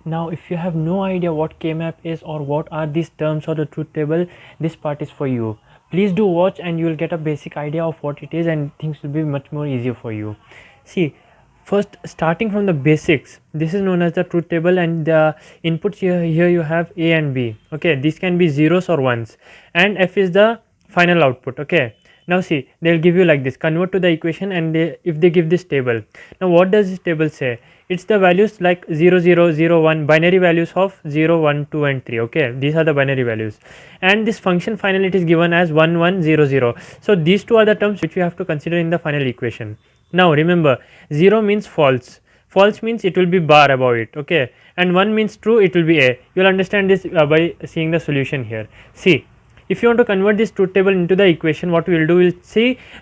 Now if you have no idea what K-map is or what are these terms or the truth table, this part is for you. Please do watch and you will get a basic idea of what it is and things will be much more easier for you. See, first starting from the basics, this is known as the truth table, and the inputs here you have A and B. Okay, these can be zeros or ones, and F is the final output. Okay, now see, they'll give you like this, convert to the equation, and if they give this table, now what does this table say? It's the values like 0 0 0 1, binary values of 0 1 2 and 3. Okay, these are the binary values, and this function finally it is given as 1 1 0 0. So these two are the terms which we have to consider in the final equation. Now remember, 0 means false, false means it will be bar above it. Okay, and 1 means true, it will be A. You will understand this by seeing the solution here. See, if you want to convert this truth table into the equation, what we will do,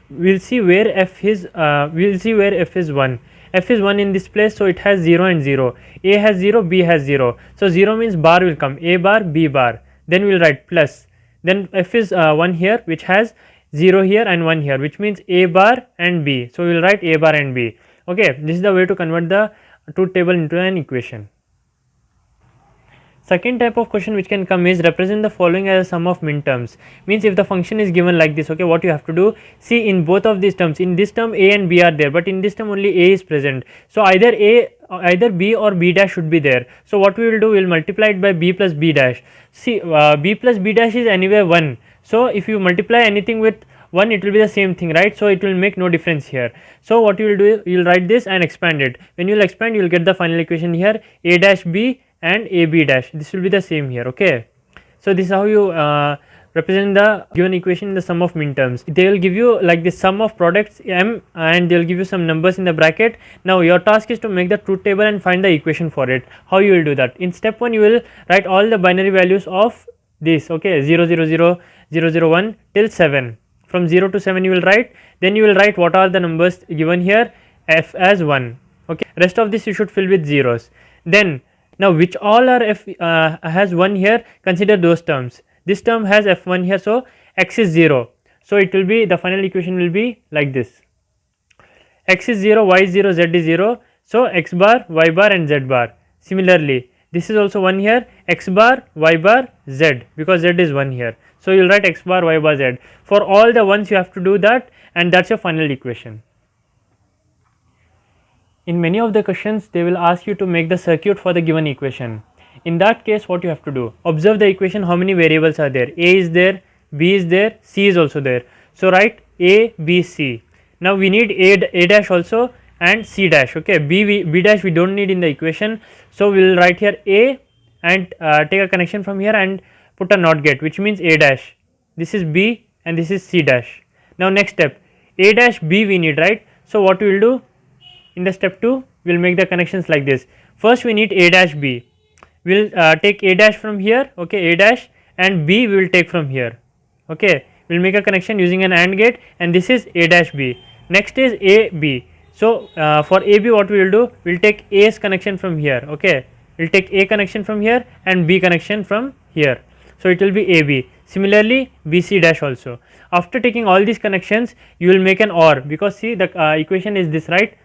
we'll see where f is 1. F is 1 in this place, so it has 0 and 0. A has 0, B has 0. So 0 means bar will come, A bar, B bar. Then we will write plus. Then F is 1 here, which has 0 here and 1 here, which means A bar and B. So we will write A bar and B. Okay, this is the way to convert the truth table into an equation. Second type of question which can come is represent the following as a sum of min terms. Means if the function is given like this, okay, what you have to do, see in both of these terms, in this term A and B are there, but in this term only A is present. So either B or B dash should be there. So what we will do, we will multiply it by B plus B dash. See, B plus B dash is anyway 1. So if you multiply anything with 1, it will be the same thing, right? So it will make no difference here. So what you will do, you will write this and expand it. When you will expand, you will get the final equation here, A dash B and AB dash. This will be the same here. Okay, so this is how you represent the given equation in the sum of min terms. They will give you like the sum of products m, and they will give you some numbers in the bracket. Now your task is to make the truth table and find the equation for it. How you will do that? In step 1, you will write all the binary values of this. Okay, 0 0 0 0 0 1 till 7. From 0 to 7 you will write. Then you will write what are the numbers given here, f as 1. Okay, rest of this you should fill with zeros. Then now which all are f has 1 here, consider those terms. This term has f1 here, so x is 0. So it will be, the final equation will be like this, x is 0, y is 0, z is 0. So x bar, y bar and z bar. Similarly this is also 1 here, x bar, y bar, z, because z is 1 here. So you will write x bar, y bar, z. For all the ones you have to do that, and that is your final equation. In many of the questions, they will ask you to make the circuit for the given equation. In that case, what you have to do, observe the equation, how many variables are there. A is there, B is there, C is also there. So write A, B, C. Now we need A dash also and C dash. Okay, B dash we don't need in the equation. So we will write here A and take a connection from here and put a NOT gate, which means A dash. This is B and this is C dash. Now next step, A dash B we need, right? So what we will do, in the step 2, we will make the connections like this. First we need A dash B. We will take A dash from here, okay, A dash, and B we will take from here. Okay, we will make a connection using an AND gate, and this is A dash B. Next is A B. So for A B what we will do, we will take A's connection from here. Okay, we will take A connection from here and B connection from here. So it will be A B. Similarly B C dash also. After taking all these connections, you will make an OR, because see the equation is this, right?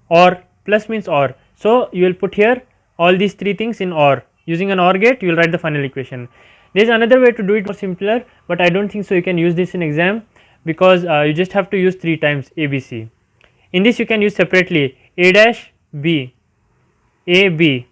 OR, plus means OR. So you will put here all these three things in OR. Using an OR gate, you will write the final equation. There is another way to do it more simpler, but I don't think so you can use this in exam, because you just have to use 3 times ABC. In this you can use separately A dash B, A B,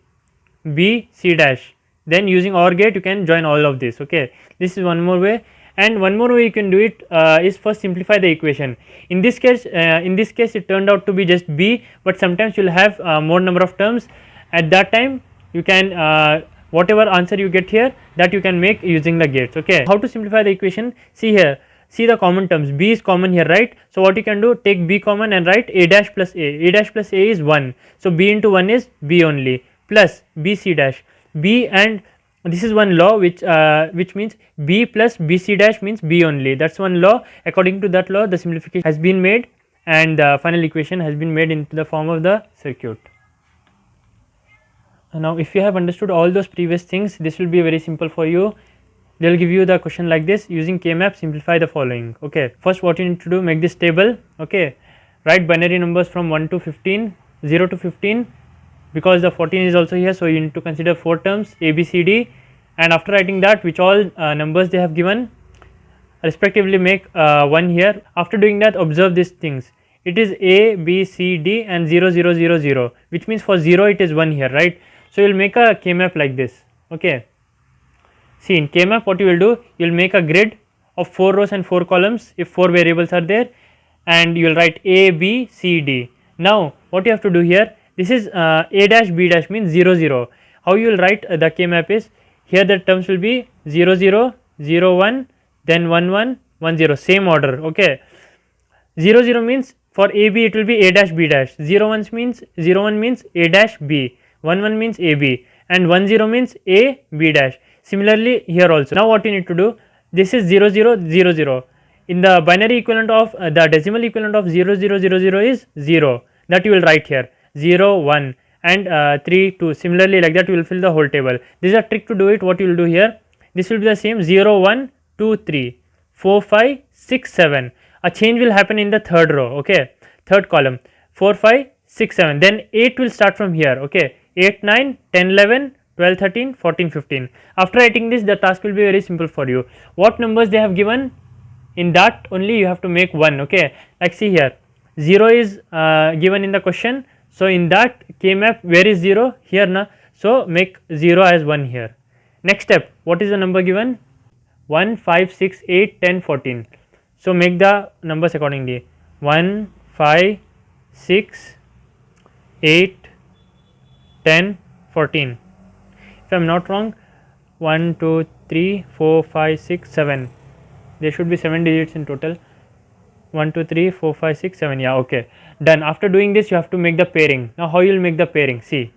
B C dash. Then using OR gate you can join all of this. Okay, this is one more way. And one more way you can do it is first simplify the equation. In this case it turned out to be just B, but sometimes you will have more number of terms. At that time you can whatever answer you get here, that you can make using the gates. Okay, how to simplify the equation? See here, see the common terms. B is common here, right? So what you can do, take B common and write A dash plus A. A dash plus A is 1, so B into 1 is B only, plus B C dash. B, and this is one law which means B plus B C dash means B only. That is one law. According to that law, the simplification has been made and the final equation has been made into the form of the circuit. Now if you have understood all those previous things, this will be very simple for you. They will give you the question like this: using K-map, simplify the following. Okay, first what you need to do, make this table. Okay, write binary numbers from 1 to 15, 0 to 15, because the 14 is also here, so you need to consider 4 terms A, B, C, D, and after writing that, which all numbers they have given, respectively make 1 here. After doing that, observe these things. It is A, B, C, D and 0, 0, 0, 0, which means for 0 it is 1 here, right? So you will make a K-map like this. Okay. See, in K-map what you will do, you will make a grid of 4 rows and 4 columns if 4 variables are there, and you will write A, B, C, D. Now what you have to do here, this is A dash B dash means 0, 0. How you will write the K-map is, here the terms will be 0, 0, 0, 1, then 1, 1, 1, 0, same order. Okay. 0, 0 means for A, B it will be A dash B dash, 0, 1 means 0, 1 means A dash B, 1, 1 means A B, and 1, 0 means A B dash. Similarly here also. Now what you need to do, this is 0, 0, 0, 0. In the binary equivalent of the decimal equivalent of 0, 0, 0, 0 is 0, that you will write here 0, 1 and 3, 2. Similarly like that you will fill the whole table. This is a trick to do it. What you will do here, this will be the same 0, 1, 2, 3, 4, 5, 6, 7. A change will happen in the third row, okay, third column, 4, 5, 6, 7, then 8 will start from here, okay, 8, 9, 10, 11, 12, 13, 14, 15. After writing this, the task will be very simple for you. What numbers they have given, in that only you have to make 1, okay, like see here, 0 is given in the question, so in that K-map where is 0, here na, so make 0 as 1 here. Next step, what is the number given, 1, 5, 6, 8, 10, 14. So make the numbers accordingly, 1, 5, 6, 8, 10, 14. If I am not wrong, 1, 2, 3, 4, 5, 6, 7. There should be 7 digits in total. 1, 2, 3, 4, 5, 6, 7. Yeah, okay. Done. After doing this, you have to make the pairing. Now, how you will make the pairing? See,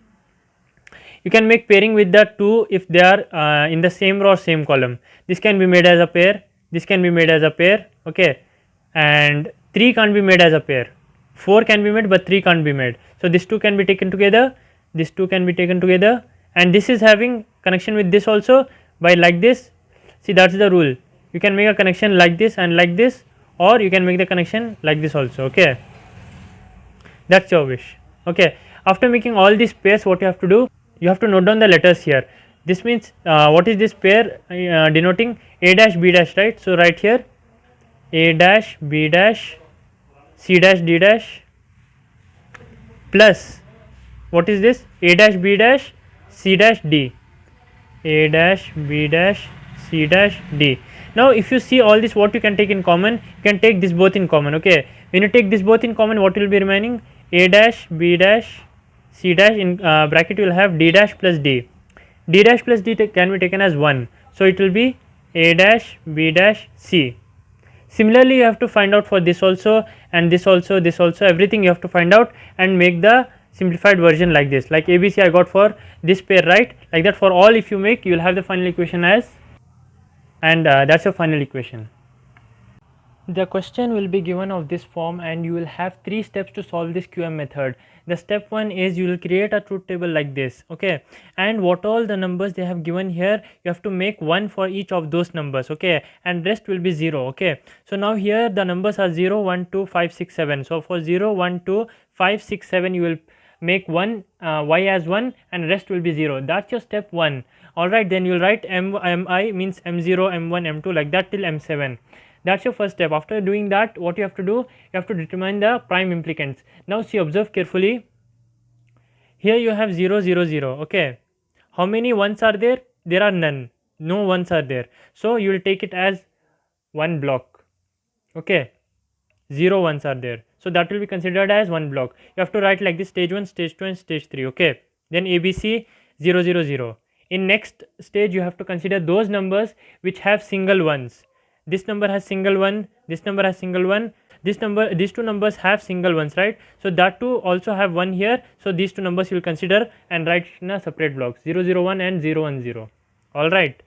you can make pairing with the 2 if they are in the same row or same column. This can be made as a pair. This can be made as a pair, okay, and 3 can't be made as a pair, 4 can be made but 3 can't be made. So this 2 can be taken together, this 2 can be taken together, and this is having connection with this also by like this. See, that's the rule. You can make a connection like this and like this, or you can make the connection like this also, okay, that's your wish. Okay, after making all these pairs, what you have to do, you have to note down the letters here. This means what is this pair denoting, A dash B dash, right? So write here A dash B dash C dash D dash plus what is this, A dash B dash C dash D, A dash B dash C dash D. Now if you see all this, what you can take in common, you can take this both in common, okay. When you take this both in common, what will be remaining, A dash B dash C dash, in bracket you will have D dash plus D. D dash plus D can be taken as 1, so it will be A dash B dash C. Similarly, you have to find out for this also and this also, this also, everything you have to find out and make the simplified version like this, like ABC I got for this pair, right? Like that for all, if you make, you will have the final equation as, and that's your final equation. The question will be given of this form and you will have 3 steps to solve this QM method. The step 1 is you will create a truth table like this, okay, and what all the numbers they have given here, you have to make 1 for each of those numbers, okay, and rest will be 0, okay. So now here the numbers are 0, 1, 2, 5, 6, 7. So for 0, 1, 2, 5, 6, 7 you will make 1 y as 1 and rest will be 0. That's your step 1. Alright, then you will write mi means m0, m1, m2 like that till m7. That's your first step. After doing that, what you have to do, you have to determine the prime implicants. Now see, observe carefully. Here you have 0, 0, 0, okay. How many ones are there? There are none. No ones are there. So you will take it as one block, okay. 0 ones are there. So that will be considered as one block. You have to write like this, stage 1, stage 2 and stage 3, okay. Then ABC 0, 0, 0. In next stage, you have to consider those numbers which have single ones. This number has single one, this number has single one, this number, these two numbers have single ones, right? So that too also have 1 here. So these two numbers you will consider and write in a separate blocks, 0, 0, 1 and 0, 1, 0. All right,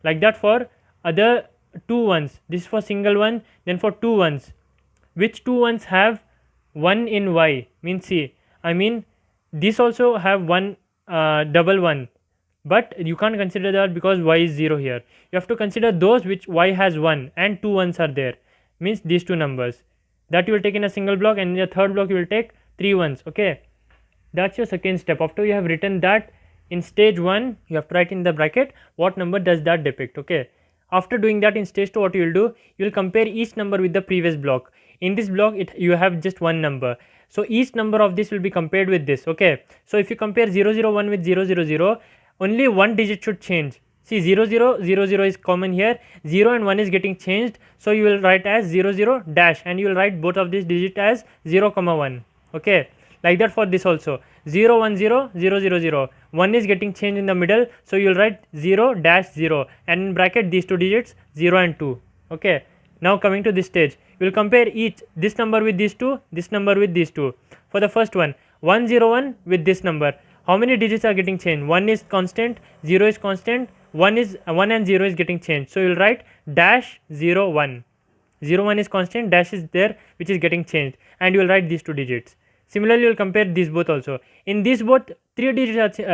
like that for other 2 ones. This is for single one. Then for 2 ones, which 2 ones have 1 in y, means see, I mean this also have 1 double 1, but you can't consider that because y is 0 here. You have to consider those which y has 1 and 2 ones are there, means these two numbers, that you will take in a single block, and in the third block you will take 3 ones, okay. That's your second step. After you have written that, in stage 1 you have to write in the bracket what number does that depict. Okay, after doing that, in stage 2 what you will do, you will compare each number with the previous block. In this block you have just one number, so each number of this will be compared with this. Okay, so if you compare 001 with 000, only one digit should change. See, 0000 is common here, 0 and 1 is getting changed, so you will write as 00 dash, and you will write both of these digit as 0 comma 1. Okay, like that for this also, 010 1 is getting changed in the middle, so you will write 0 dash 0, and in bracket these two digits 0 and 2. Okay, now coming to this stage, you will compare each this number with these two, this number with these two. For the first one, 101 with this number, how many digits are getting changed? 1 is constant, 0 is constant, 1 and 0 is getting changed, so you will write dash 01. 01 is constant, dash is there which is getting changed, and you will write these two digits. Similarly, you will compare these both also. In these both three digits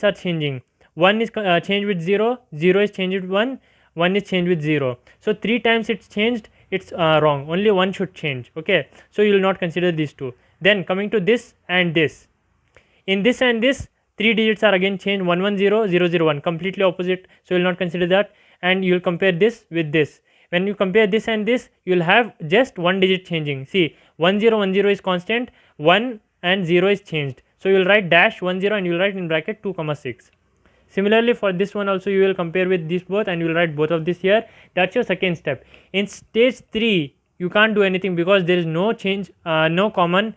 are changing. 1 is changed with 0, 0 is changed with 1, 1 is changed with 0. So 3 times it's changed, it's wrong. Only one should change. Okay, so you will not consider these two. Then coming to this and this. In this and this, 3 digits are again changed, 110001, completely opposite, so you will not consider that, and you will compare this with this. When you compare this and this, you will have just one digit changing. See, 1010 is constant, 1 and 0 is changed, so you will write dash 10 and you will write in bracket 2 comma 6. Similarly, for this one also you will compare with these both, and you will write both of this here. That's your second step. In stage 3 you can't do anything because there is no change, no common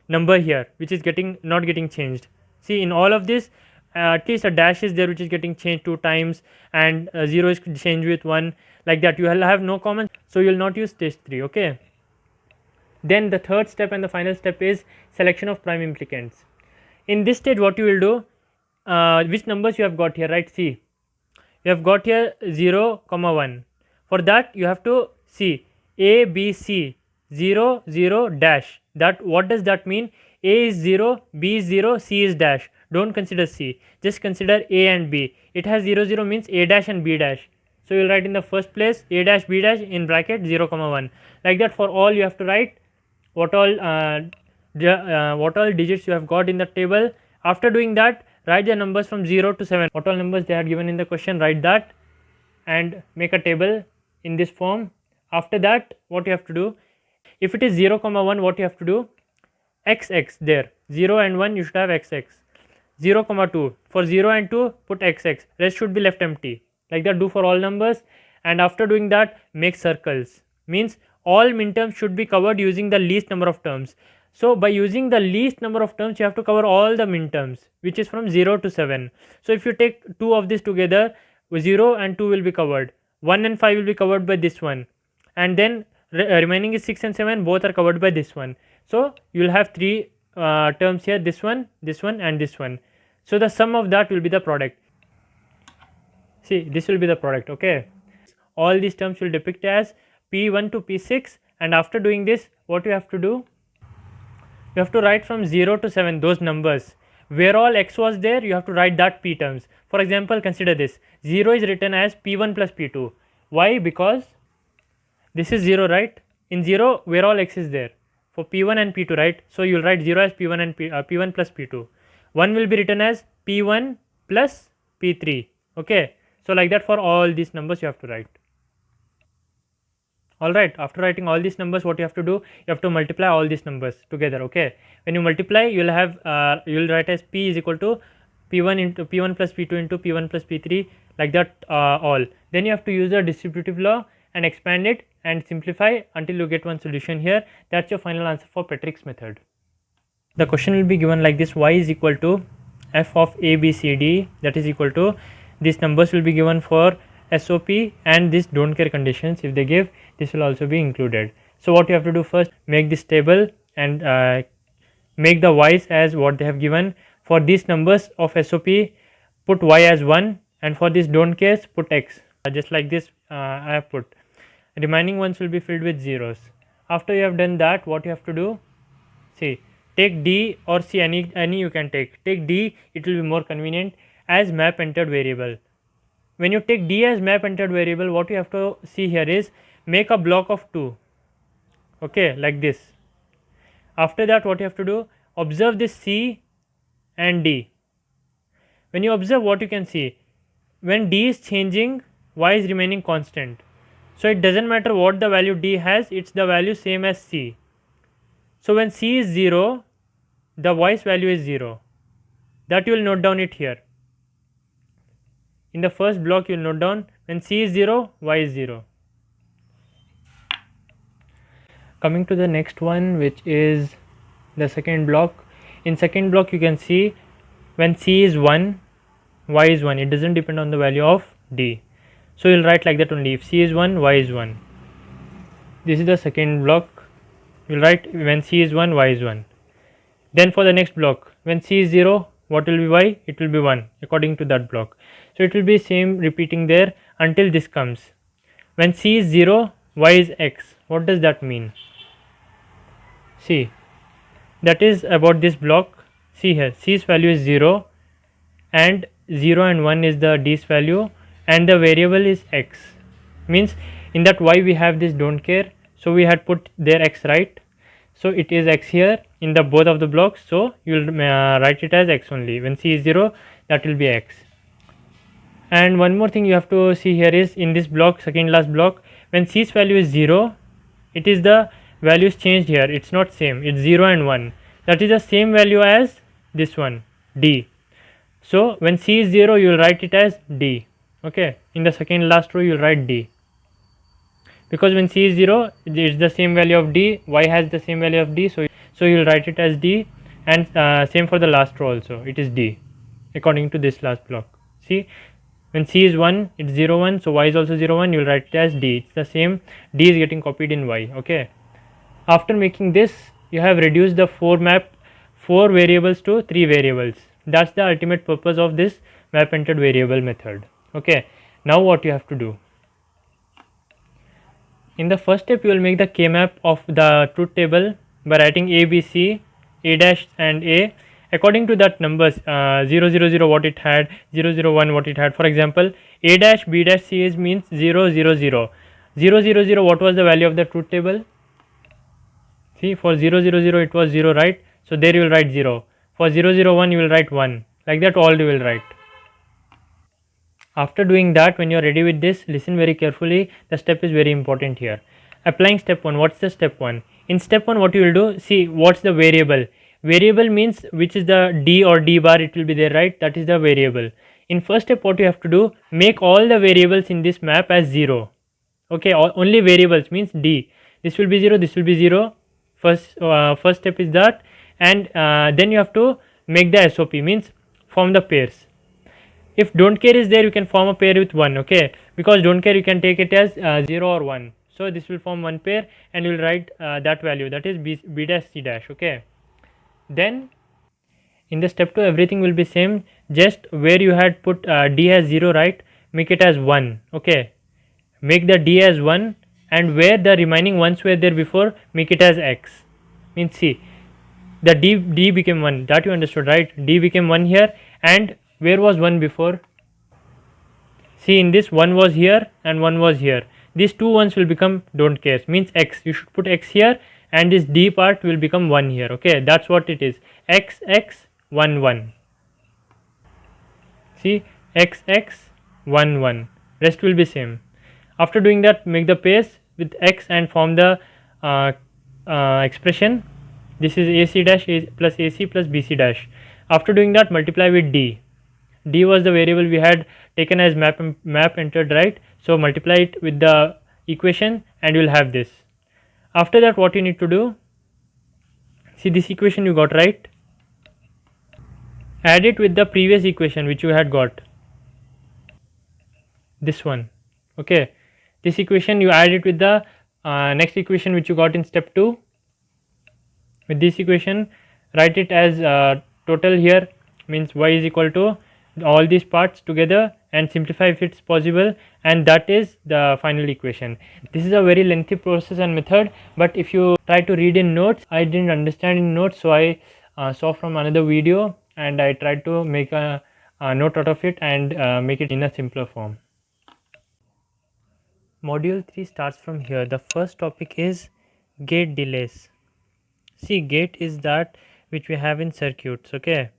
number here which is not getting changed. See, in all of this, at least a dash is there which is getting changed 2 times, and 0 is changed with 1, like that. You will have no common, so you will not use stage 3. Okay, then the third step and the final step is selection of prime implicants. In this stage what you will do, which numbers you have got here, right? See, you have got here 0 comma 1. For that you have to see a b c 0 0 dash. That, what does that mean? A is 0, b is 0, c is dash. Don't consider c, just consider a and b. It has 0 0 means a dash and b dash, so you will write in the first place a dash b dash in bracket 0 comma 1. Like that for all you have to write what all digits you have got in the table. After doing that, write the numbers from 0 to 7, what all numbers they are given in the question, write that and make a table in this form. After that, what you have to do, if it is 0 comma 1, what you have to do, xx there, 0 and 1 you should have xx. 0 comma 2, for 0 and 2 put xx, rest should be left empty. Like that do for all numbers, and after doing that make circles, means all minterms should be covered using the least number of terms. So by using the least number of terms you have to cover all the minterms, which is from 0 to 7. So if you take 2 of these together, 0 and 2 will be covered, 1 and 5 will be covered by this one, and then remaining is 6 and 7, both are covered by this one. So you will have 3 terms here, this one and this one. So the sum of that will be the product. See, this will be the product. Okay, all these terms will depict as p1 to p6, and after doing this, what you have to do, you have to write from 0 to 7 those numbers where all x was there, you have to write that p terms. For example, consider this, 0 is written as p1 plus p2. Why? Because this is 0, right? In 0 where all x is there, for p1 and p2, right? So you will write 0 as p1 and p1 plus p2. 1 will be written as p1 plus p3. Okay, so like that for all these numbers you have to write. Alright, after writing all these numbers, what you have to do, you have to multiply all these numbers together. Okay, when you multiply, you will have you will write as p is equal to p1 into p1 plus p2 into p1 plus p3, like that all. Then you have to use the distributive law and expand it and simplify until you get one solution here. That's your final answer for Petrick's method. The question will be given like this: y is equal to f of a b c d, that is equal to, these numbers will be given for SOP, and this don't care conditions if they give, this will also be included. So what you have to do, first make this table and make the y's as what they have given. For these numbers of SOP, put y as 1, and for this don't cares, put x. Just like this I have put. Remaining ones will be filled with zeros. After you have done that, what you have to do, see, take d or c, any you can take d, it will be more convenient, as map entered variable. When you take d as map entered variable, what you have to see here is make a block of 2. Okay, like this. After that, what you have to do, observe this C and D. When you observe, what you can see, when D is changing, Y is remaining constant. So it doesn't matter what the value D has, it's the value same as C. So when C is 0, the Y's value is 0. That you will note down it here. In the first block you will note down when C is 0, Y is 0. Coming to the next one, which is the second block. In second block you can see when C is 1, Y is 1. It doesn't depend on the value of D. So you will write like that only. If C is 1, Y is 1. This is the second block. You will write when C is 1, Y is 1. Then for the next block, when C is 0, what will be Y? It will be 1 according to that block. So it will be same repeating there until this comes. When C is 0, Y is X. What does that mean? See, that is about this block. See here, C's value is 0 and 0 and 1 is the D's value and the variable is X. Means in that Y we have this don't care. So we had put there X, right? So it is X here in the both of the blocks. So you will write it as X only. When C is 0, that will be X. And one more thing you have to see here is in this block, second last block, when C's value is 0, it is the values changed here. It's not same. It's 0 and 1. That is the same value as this one, D. So when C is 0, you will write it as D. Okay. In the second last row, you will write D. Because when C is 0, it's the same value of D. Y has the same value of D. So you will write it as D. And same for the last row also. It is D according to this last block. See, when C is 1, it's 0 1. So Y is also 0 1. You will write it as D. It's the same. D is getting copied in Y. Okay. After making this, you have reduced the 4 variables to 3 variables. That's the ultimate purpose of this map entered variable method. Okay. Now what you have to do? In the first step, you will make the K map of the truth table by writing A, B, C, A dash and A according to that numbers 0 0 0 what it had, 0 0 1 what it had. For example, A dash B dash C is means 0 0 0. 0 0 0 what was the value of the truth table? See, for 0 0 0 it was 0, right? So there you will write 0. For 0 0 1 you will write 1. Like that all you will write. After doing that, when you are ready with this, listen very carefully. The step is very important here. Applying step 1. What's the step 1? In step 1 what you will do, see what's the variable. Variable means which is the D or D bar, it will be there, right? That is the variable. In first step what you have to do, make all the variables in this map as 0. Okay, only variables means D. This will be 0, this will be 0. First step is that, and then you have to make the SOP, means form the pairs. If don't care is there, you can form a pair with 1, okay, because don't care you can take it as 0 or 1. So this will form one pair and you will write that value, that is B dash C dash. Okay, then in the step 2 everything will be same, just where you had put D as 0, right, make it as 1. Okay, make the D as 1, and where the remaining ones were there before, make it as X. Means see, the D became 1, that you understood, right? D became 1 here, and where was 1 before? See, in this 1 was here and 1 was here. These two ones will become don't care, means X. You should put X here, and this D part will become 1 here. Okay, that's what it is. X X 1 1. See, X X 1 1. Rest will be same. After doing that, make the pairs with X and form the expression. This is AC dash plus AC plus BC dash. After doing that, multiply with D. D was the variable we had taken as map entered, right? So multiply it with the equation and you will have this. After that, what you need to do, see this equation you got, right? Add it with the previous equation which you had got, this one. Okay, this equation you add it with the next equation which you got in step 2. With this equation, write it as total here, means y is equal to all these parts together, and simplify if it's possible, and that is the final equation. This is a very lengthy process and method, but if you try to read in notes, I didn't understand in notes, so I saw from another video and I tried to make a note out of it and make it in a simpler form. Module 3 starts from here. The first topic is gate delays. See, gate is that which we have in circuits. Okay,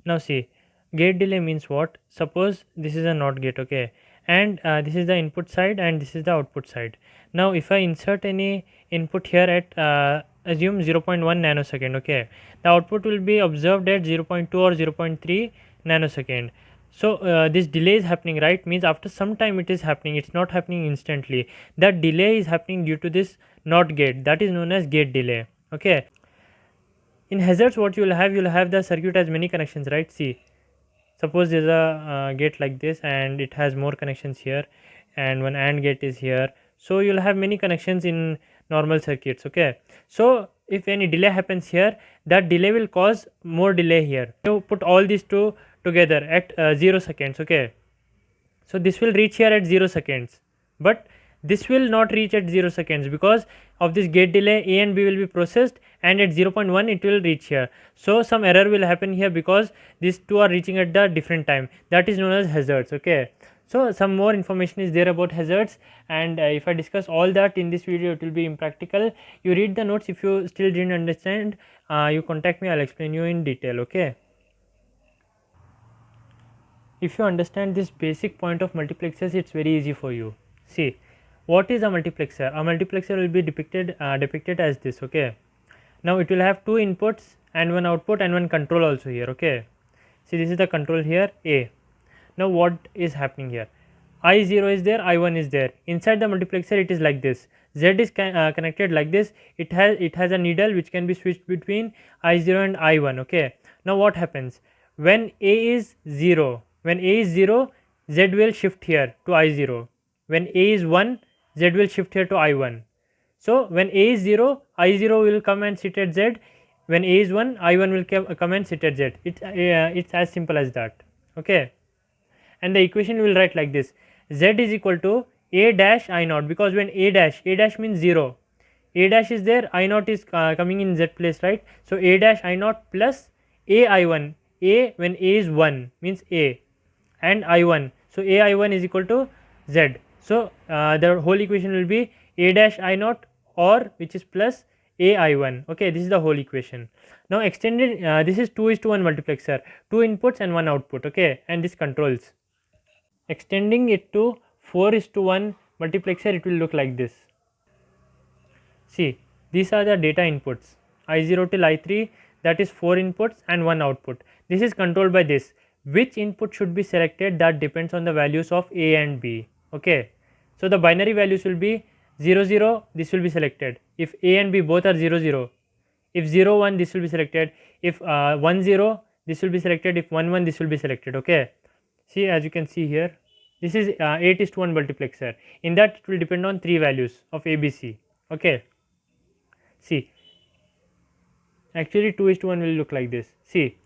now see, gate delay means what? Suppose this is a NOT gate, okay, and this is the input side and this is the output side. Now if I insert any input here at assume 0.1 nanosecond, okay, the output will be observed at 0.2 or 0.3 nanosecond. So this delay is happening, right? Means after some time it is happening, it's not happening instantly. That delay is happening due to this NOT gate, that is known as gate delay. Okay, in hazards what you will have the circuit has many connections, right? See, suppose there's a gate like this and it has more connections here, and one AND gate is here, so you'll have many connections in normal circuits. Okay, so if any delay happens here, that delay will cause more delay here. You put all these two together at 0 seconds. Okay, so this will reach here at 0 seconds, but this will not reach at 0 seconds because of this gate delay. A and B will be processed and at 0.1 it will reach here. So some error will happen here because these two are reaching at the different time. That is known as hazards. Okay, so some more information is there about hazards, and if I discuss all that in this video it will be impractical. You read the notes. If you still didn't understand, you contact me, I'll explain you in detail. Okay, if you understand this basic point of multiplexers, it's very easy for you. See, what is a multiplexer? A multiplexer will be depicted as this. Okay, now it will have two inputs and one output and one control also here. Okay, see, this is the control here, A. Now what is happening here? I0 is there, I1 is there. Inside the multiplexer it is like this. Z is connected like this. It has a needle which can be switched between I0 and I1. Okay, now what happens when A is 0? When A is 0, Z will shift here to I0. When A is 1, Z will shift here to I1. So when A is 0, I0 will come and sit at Z. When A is 1, I1 will come and sit at Z. It's as simple as that. Okay, and the equation will write like this: Z is equal to A dash I naught, because when A dash means 0, A dash is there, I naught is coming in Z place, right? So A dash I naught plus A I1. A, when A is 1 means A, and I1, so A I1 is equal to Z. So the whole equation will be A dash I naught, or which is plus A I1. Okay, this is the whole equation. Now extended, this is 2:1 multiplexer, 2 inputs and 1 output. Okay, and this controls. Extending it to 4:1 multiplexer, it will look like this. See, these are the data inputs, I0 till I3, that is 4 inputs and 1 output. This is controlled by this. Which input should be selected, that depends on the values of A and B. Okay, so the binary values will be 0 0, this will be selected if A and B both are 0 0. If 0 1, this will be selected. If 1 0, this will be selected. If 1 1, this will be selected. Okay, see, as you can see here, this is 8:1 multiplexer. In that it will depend on 3 values of ABC. Okay, see, actually 2:1 will look like this. See,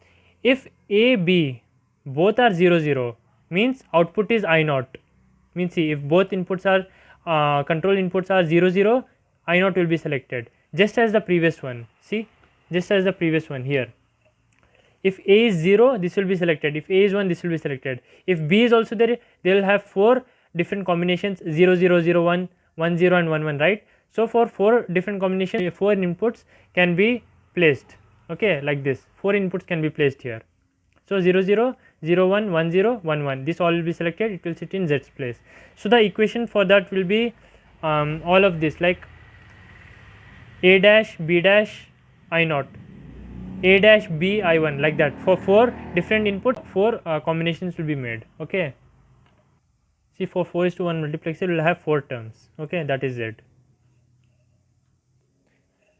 if A, B both are 0 0, means output is I naught. Means see, if both inputs are control inputs are 0 0, I naught will be selected, just as the previous one. See, just as the previous one here. If A is 0, this will be selected. If A is 1, this will be selected. If B is also there, they will have 4 different combinations: 0 0 0 1, 1 0 and 1 1, right? So for 4 different combinations, 4 inputs can be placed. Okay, like this, 4 inputs can be placed here. So 0 0 0 1 1 0 1 1, this all will be selected, it will sit in Z's place. So the equation for that will be all of this, like A dash B dash I naught, A dash B I1, like that. For 4 different inputs, 4 combinations will be made. Okay, see, for 4:1 multiplexer will have 4 terms. Okay, that is it.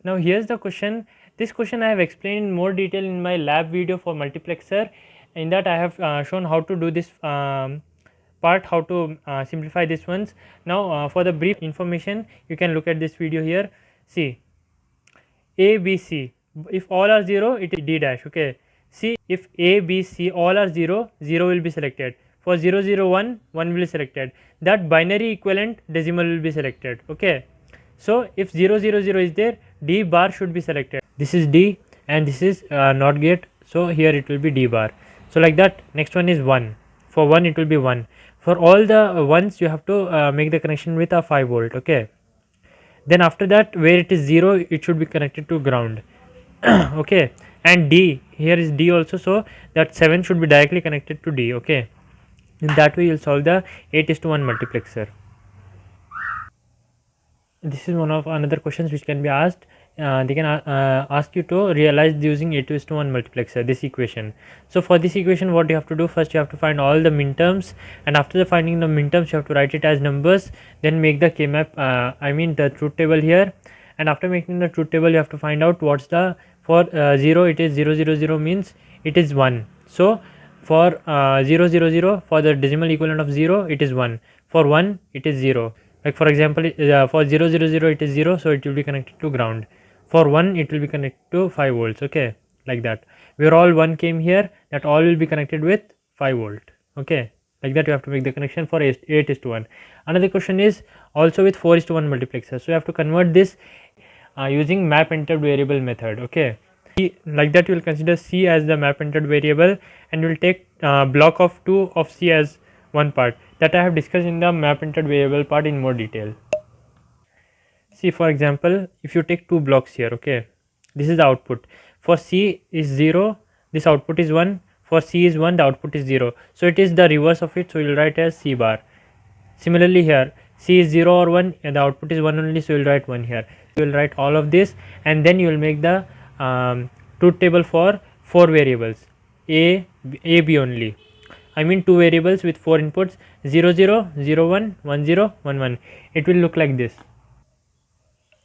Now here's the question. This question I have explained in more detail in my lab video for multiplexer. In that I have shown how to do this part, how to simplify these ones. Now for the brief information, you can look at this video here. See, A, B, C, if all are 0, it is D dash. Okay, see, if A, B, C all are 0, 0 will be selected. For 0 0 1, 1 will be selected. That binary equivalent decimal will be selected. Okay, so if 0 0 0 is there, D bar should be selected. This is D and this is NOT gate, so here it will be D bar. So like that. Next one is 1. For 1 it will be 1. For all the ones you have to make the connection with a 5 volt. Okay, then after that, where it is 0, it should be connected to ground. Okay, and D, here is D also, so that 7 should be directly connected to D. Okay, in that way you'll solve the 8:1 multiplexer. This is one of another questions which can be asked. They can ask you to realize using 8:1 multiplexer this equation. So for this equation, what you have to do, first you have to find all the minterms, and after the finding the minterms you have to write it as numbers, then make the k-map, I mean the truth table here, and after making the truth table you have to find out what's the, for 0 it is 0 0 0 means it is 1. So for 0 0 0, for the decimal equivalent of 0 it is 1, for 1 it is 0. Like for example, for 0 0 0 it is 0, so it will be connected to ground. For 1 it will be connected to 5 volts. Okay, like that, where all 1 came here, that all will be connected with 5 volt. Okay, like that you have to make the connection for 8:1. Another question is also with 4:1 multiplexer, so you have to convert this using map entered variable method. Okay, like that you will consider C as the map entered variable, and you will take block of 2 of C as one part, that I have discussed in the map entered variable part in more detail. See, for example, if you take two blocks here, okay, this is the output. For C is 0, this output is 1. For C is 1, the output is 0. So it is the reverse of it, so you will write as C bar. Similarly here, C is 0 or 1 and the output is 1 only, so you will write 1 here. You will write all of this, and then you will make the truth table for 4 variables, A, B only. I mean 2 variables with 4 inputs, 0 0 0 1 1 0 1 1. It will look like this.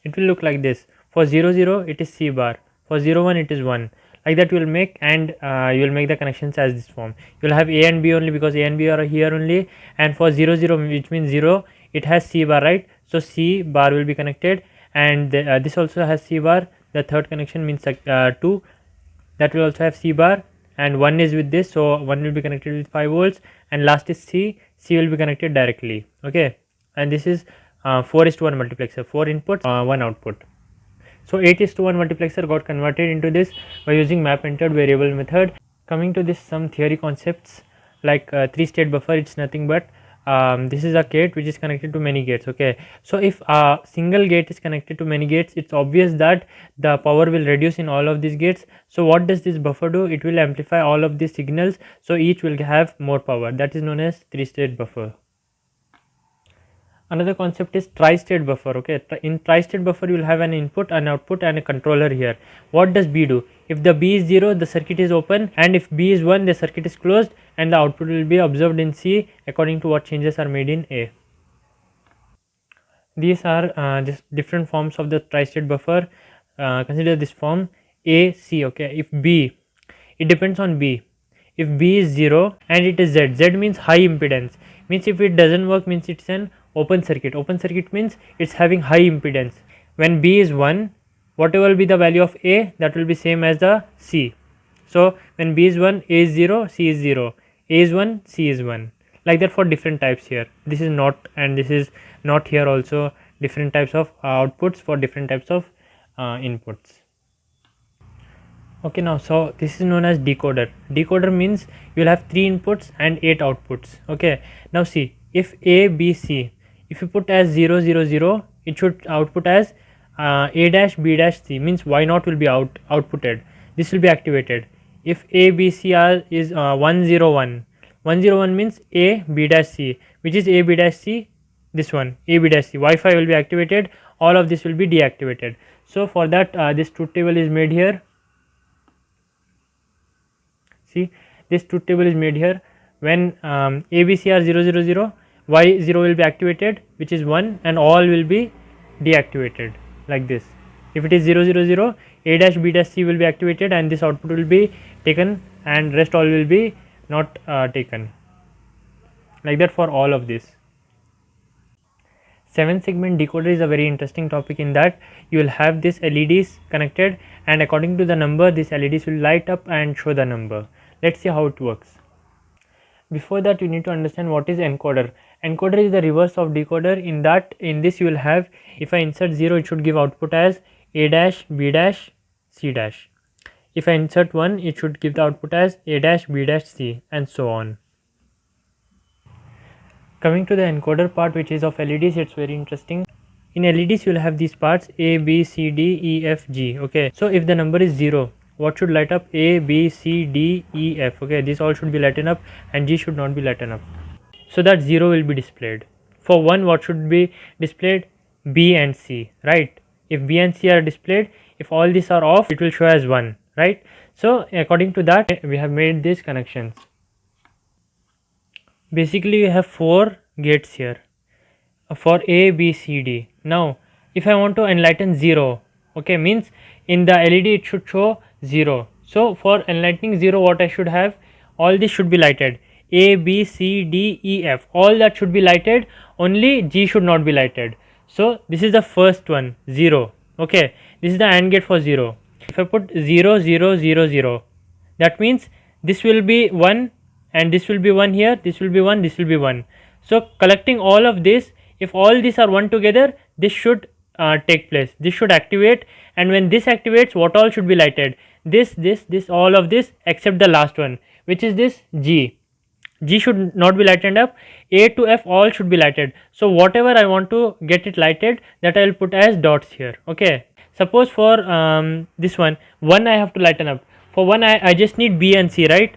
It will look like this. For 0 0 it is C bar, for 0 1 it is 1. Like that you will make, and you will make the connections as this form. You will have A and B only because A and B are here only, and for 0 0, which means 0, it has C bar, right? So C bar will be connected, and this also has C bar. The third connection means 2, that will also have C bar, and 1 is with this, so 1 will be connected with 5 volts, and last is C will be connected directly. Okay, and this is 4:1 multiplexer, 4 inputs, 1 output. So 8:1 multiplexer got converted into this by using map entered variable method. Coming to this, some theory concepts like 3-state buffer, it's nothing but this is a gate which is connected to many gates. Okay, so if a single gate is connected to many gates, it's obvious that the power will reduce in all of these gates. So what does this buffer do? It will amplify all of these signals, so each will have more power. That is known as 3-state buffer. Another concept is tri-state buffer. Okay, in tri-state buffer you will have an input, an output, and a controller here. What does B do? If the B is 0, the circuit is open, and if B is 1, the circuit is closed, and the output will be observed in C according to what changes are made in A. These are just different forms of the tri-state buffer. Consider this form A, C. Okay, if B, it depends on B. If B is 0 and it is Z, Z means high impedance, means if it doesn't work means it's an open circuit. Open circuit means it's having high impedance. When B is 1, whatever will be the value of A, that will be same as the C. So when B is 1, A is 0, C is 0, A is 1, C is 1. Like that for different types here. This is not, and this is not here also. Different types of outputs for different types of inputs. Okay, now so this is known as decoder. Decoder means you will have 3 inputs and 8 outputs. Okay, now see, if A, B, C, if you put as 0 0 0, it should output as A dash B dash C, means Y naught will be outputted. This will be activated. If A, B, C are is 1 0 1, 1 0 1 means A, B dash C, which is A, B dash C, this one A, B dash C. Wi-Fi will be activated. All of this will be deactivated. So for that, this truth table is made here. See, this truth table is made here. When ABC are 0 0 0, Y0 will be activated, which is 1, and all will be deactivated like this. If it is 0 0 0, A dash B dash C will be activated, and this output will be taken, and rest all will be not taken. Like that for all of this. 7-segment decoder is a very interesting topic, in that you will have this LEDs connected, and according to the number, this LEDs will light up and show the number. Let's see how it works. Before that, you need to understand what is encoder. Encoder is the reverse of decoder, in that in this you will have, if I insert 0, it should give output as A dash B dash C dash. If I insert 1, it should give the output as A dash B dash C, and so on. Coming to the encoder part, which is of LEDs, it's very interesting. In LEDs you will have these parts A, B, C, D, E, F, G. Okay, so if the number is 0, what should light up? A, B, C, D, E, F. Okay, this all should be lightened up and G should not be lightened up, so that 0 will be displayed. For 1, what should be displayed? B and C, right? If B and C are displayed, if all these are off, it will show as 1, right? So according to that, we have made these connections. Basically we have 4 gates here for A, B, C, D. Now if I want to enlighten 0, okay, means in the LED it should show 0. So for enlightening 0, what I should have? All this should be lighted. A, B, C, D, E, F, all that should be lighted, only G should not be lighted. So this is the first one, 0. Okay, this is the AND gate for 0. If I put 0, 0, 0, 0, that means this will be 1 and this will be 1 here, this will be 1, this will be 1. So collecting all of this, if all these are 1 together, this should take place, this should activate, and when this activates, what all should be lighted? This, all of this except the last one, which is this G. G should not be lighted up. A to F all should be lighted. So whatever I want to get it lighted, that I will put as dots here. Okay, suppose for this one I have to lighten up. For 1 I just need B and C, right?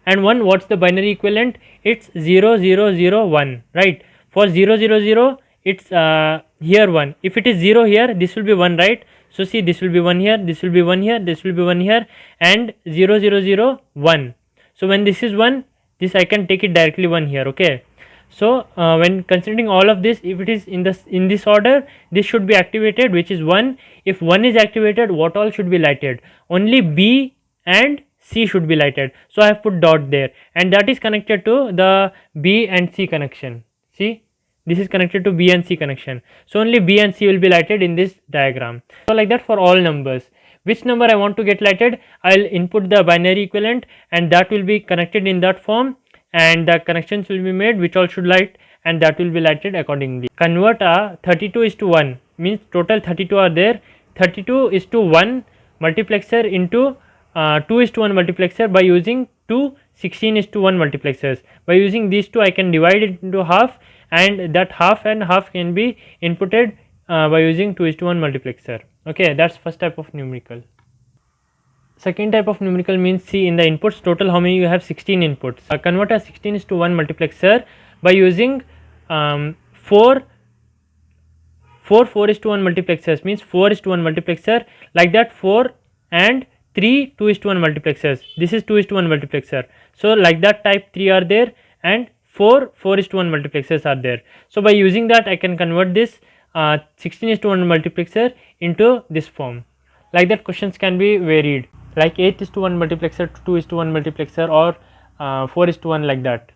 And 1, what's the binary equivalent? It's 0, 0, 0, 1, right? For 0, 0, 0, it's here 1. If it is 0 here, this will be 1, right? So see, this will be 1 here, this will be 1 here, this will be 1 here, and 0, 0, 0, 1. So when this is 1, this I can take it directly 1 here. Okay, so when considering all of this, if it is in this order, this should be activated, which is 1. If 1 is activated, what all should be lighted? Only B and C should be lighted. So I have put dot there, and that is connected to the B and C connection. See, this is connected to B and C connection, so only B and C will be lighted in this diagram. So like that for all numbers. Which number I want to get lighted, I'll input the binary equivalent and that will be connected in that form, and the connections will be made which all should light, and that will be lighted accordingly. Convert a 32 is to 1, means total 32 are there. 32 is to 1 multiplexer into 2 is to 1 multiplexer by using two 16 is to 1 multiplexers. By using these two, I can divide it into half, and that half and half can be inputted by using 2 is to 1 multiplexer. Okay, that's first type of numerical. Second type of numerical means, see in the inputs total how many you have? 16 inputs. Convert a 16 is to 1 multiplexer by using 4 is to 1 multiplexers, means 4 is to 1 multiplexer, like that 4 and 3 2 is to 1 multiplexers. This is 2 is to 1 multiplexer. So like that type 3 are there, and 4 is to 1 multiplexers are there. So by using that, I can convert this 16 is to 1 multiplexer into this form. Like that questions can be varied, like 8 is to 1 multiplexer to 2 is to 1 multiplexer, or 4 is to 1, like that.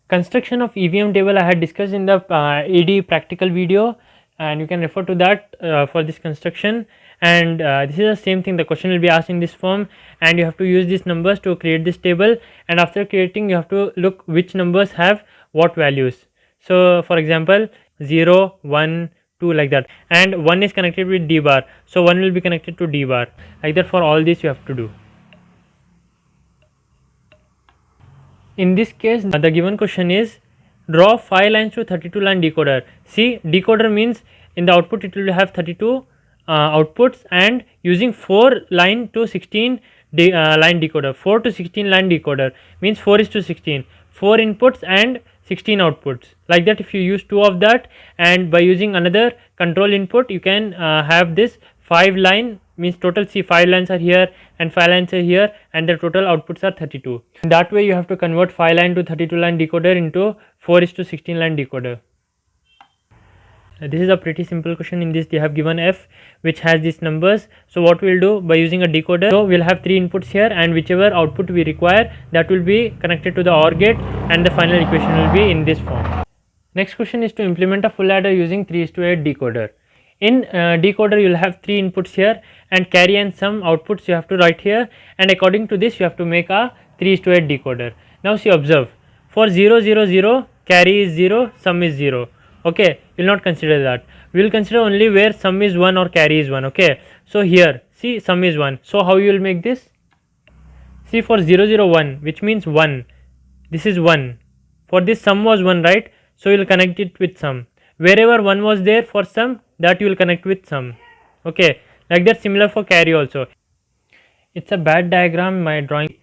Construction of EVM table I had discussed in the AD practical video, and you can refer to that for this construction. And this is the same thing, the question will be asked in this form, and you have to use these numbers to create this table, and after creating you have to look which numbers have what values. So for example 0 1 2, like that, and 1 is connected with D bar, so 1 will be connected to D bar, like that. For all this you have to do. In this case, the given question is draw 5 lines to 32 line decoder. See, decoder means in the output it will have 32 outputs, and using 4 line to 16 line decoder. 4 to 16 line decoder means 4 is to 16, 4 inputs and 16 outputs, like that. If you use 2 of that, and by using another control input, you can have this 5 line, means total, see 5 lines are here and 5 lines are here, and the total outputs are 32. In that way you have to convert 5 line to 32 line decoder into 4 is to 16 line decoder. This is a pretty simple question. In this they have given f which has these numbers. So what we will do, by using a decoder, so we will have 3 inputs here, and whichever output we require, that will be connected to the OR gate, and the final equation will be in this form. Next question is to implement a full adder using 3:8 decoder. In decoder you will have 3 inputs here, and carry and sum outputs you have to write here, and according to this you have to make a 3:8 decoder. Now see, observe, for 0 0 0 carry is 0, sum is 0. Okay, we will not consider that. We will consider only where sum is 1 or carry is 1. Okay, so here see sum is 1. So how you will make this? See, for 0 0 1, which means 1, this is 1. For this sum was 1, right? So you will connect it with sum. wherever 1 was there for sum, that you will connect with sum. Okay, like that similar for carry also. It's a bad diagram my drawing.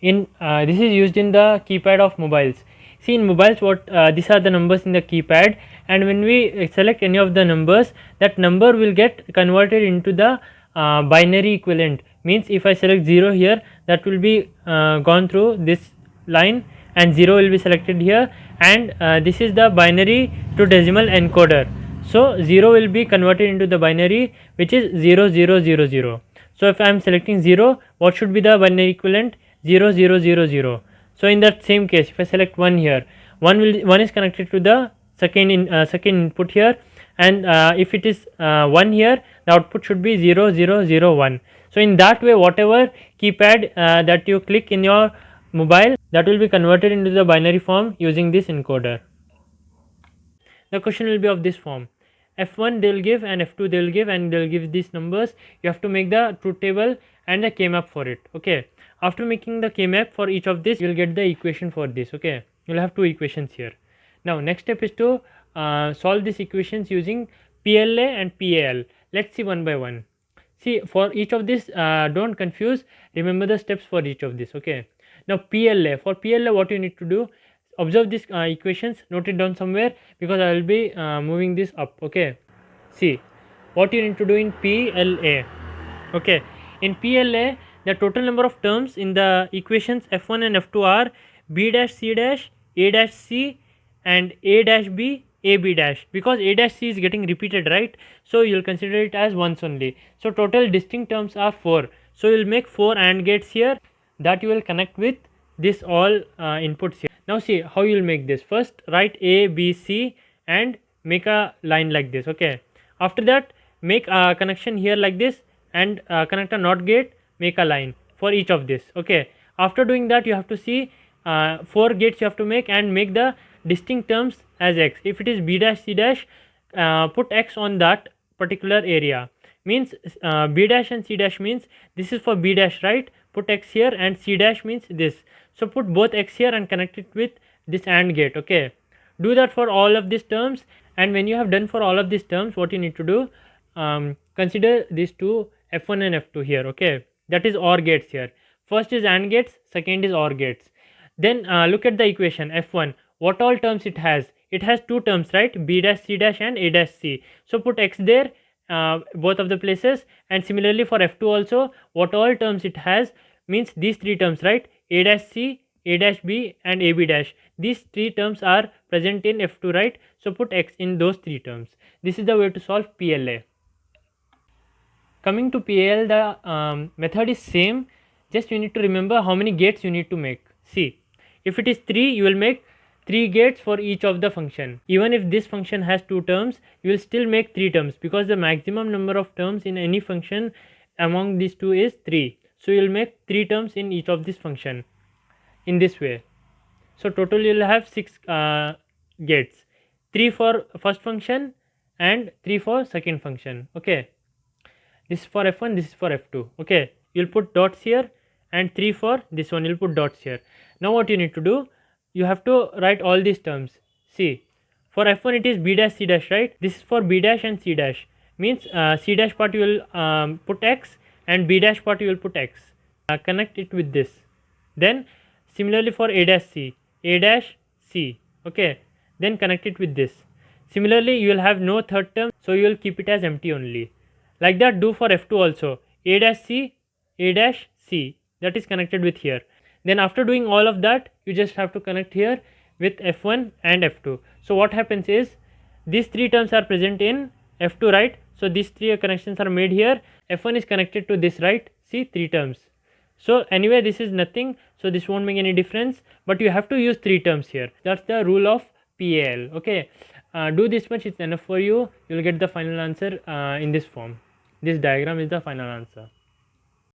In This is used in the keypad of mobiles. See, in mobiles, what these are the numbers in the keypad, and when we select any of the numbers, that number will get converted into the binary equivalent. Means if I select 0 here, that will be gone through this line, and 0 will be selected here, and this is the binary to decimal encoder. So 0 will be converted into the binary, which is 0000. So if I am selecting 0, what should be the binary equivalent? 0000. So in that same case, if I select 1 here, 1 is connected to the second input here, and if it is 1 here, the output should be 0001. So in that way, whatever keypad that you click in your mobile, that will be converted into the binary form using this encoder. The question will be of this form: f1 they will give, and f2 they will give, and they will give these numbers. You have to make the truth table and the k-map for it. Okay, after making the k-map for each of this, you will get the equation for this. Okay, you will have two equations here. Now next step is to solve these equations using PLA and PAL. Let's see one by one. See, for each of this, don't confuse, remember the steps for each of this. Okay, now PLA, for PLA what you need to do, observe these equations, note it down somewhere, because I will be moving this up. Okay, see what you need to do in PLA. Okay, in PLA, the total number of terms in the equations f1 and f2 are b dash c dash, a dash c, and a dash b, a b dash, because a dash c is getting repeated, right? So you will consider it as once only. So total distinct terms are 4. So you will make 4 AND gates here, that you will connect with this all inputs here. Now see how you will make this. First write a b c and make a line like this. Okay, after that make a connection here like this, and connect a NOT gate, make a line for each of this. Okay, after doing that, you have to see 4 gates you have to make, and make the distinct terms as x. If it is b dash c dash, put x on that particular area. Means b dash and c dash means this is for b dash, right? Put x here, and c dash means this. So put both x here and connect it with this AND gate. Okay, do that for all of these terms, and when you have done for all of these terms, what you need to do, consider these two f1 and f2 here. Okay, that is OR gates here. First is AND gates, second is OR gates. Then look at the equation f1, what all terms it has. It has two terms, right? B dash c dash and a dash c. So put x there, both of the places. And similarly for f2 also, what all terms it has, means these three terms, right? A dash c, a dash b, and ab dash. These three terms are present in f2, right? So put x in those three terms. This is the way to solve PLA. Coming to PAL, the method is same, just you need to remember how many gates you need to make. See, if it is 3, you will make 3 gates for each of the function. Even if this function has 2 terms, you will still make 3 terms, because the maximum number of terms in any function among these two is 3. So you will make 3 terms in each of this function in this way. So total you will have 6 gates, 3 for first function and 3 for second function. Okay, this is for f1, this is for f2. Okay, you'll put dots here, and 3 for this one, you'll put dots here. Now what you need to do, you have to write all these terms. See, for f1 it is b dash c dash, right? This is for b dash and c dash, means c dash part you will put x, and b dash part you will put x. Connect it with this. Then similarly for a dash c, a dash c. Okay, then connect it with this. Similarly you will have no third term, so you will keep it as empty only. Like that do for f2 also, a dash c, a dash c, that is connected with here. Then after doing all of that, you just have to connect here with f1 and f2. So what happens is, these three terms are present in f2, right? So these three connections are made here. f1 is connected to this, right? See, 3 terms. So anyway, this is nothing, so this won't make any difference, but you have to use 3 terms here. That's the rule of PAL. Okay, do this much, it's enough for you. You will get the final answer in this form. This diagram is the final answer.